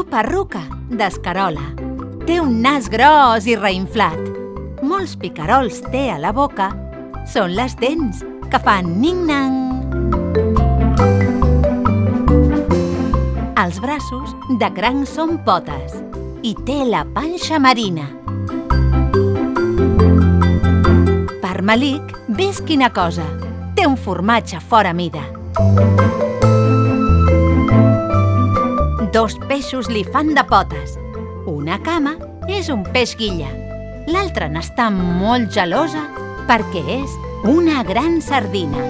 Tuparruca, d'escarola. Té un nas gros i reinflat. Molts picarols té a la boca. Són les dents, que fan ning-nang. Els braços, de cranc, són potes. I té la panxa marina. Per malic, ves quina cosa. Té un formatge fora mida. Dos peixos li fan de potes. Una cama és un peix guilla. L'altra n'està molt gelosa perquè és una gran sardina.